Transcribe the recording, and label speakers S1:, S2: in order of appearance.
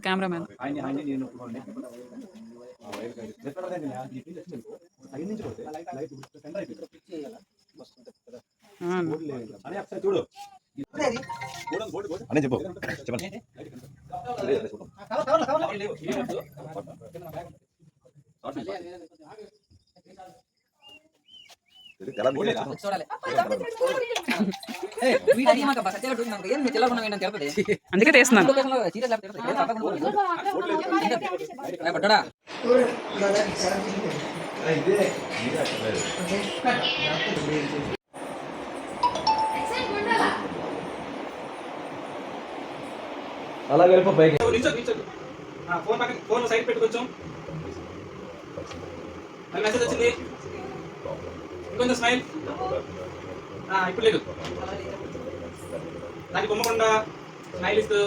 S1: Cameraman.
S2: చూడు అనే చెప్పు చెప్పండి.
S1: అందుకే తీస్తున్నాను.
S2: అలాగే
S3: ఫోన్ సైడ్ పెట్టుకోవచ్చు. మెసేజ్ వచ్చింది, ఇంకొంచెం స్మైల్. ఇప్పుడు లేదు, దానికి బొమ్మకుండా స్మైల్ ఇస్తూ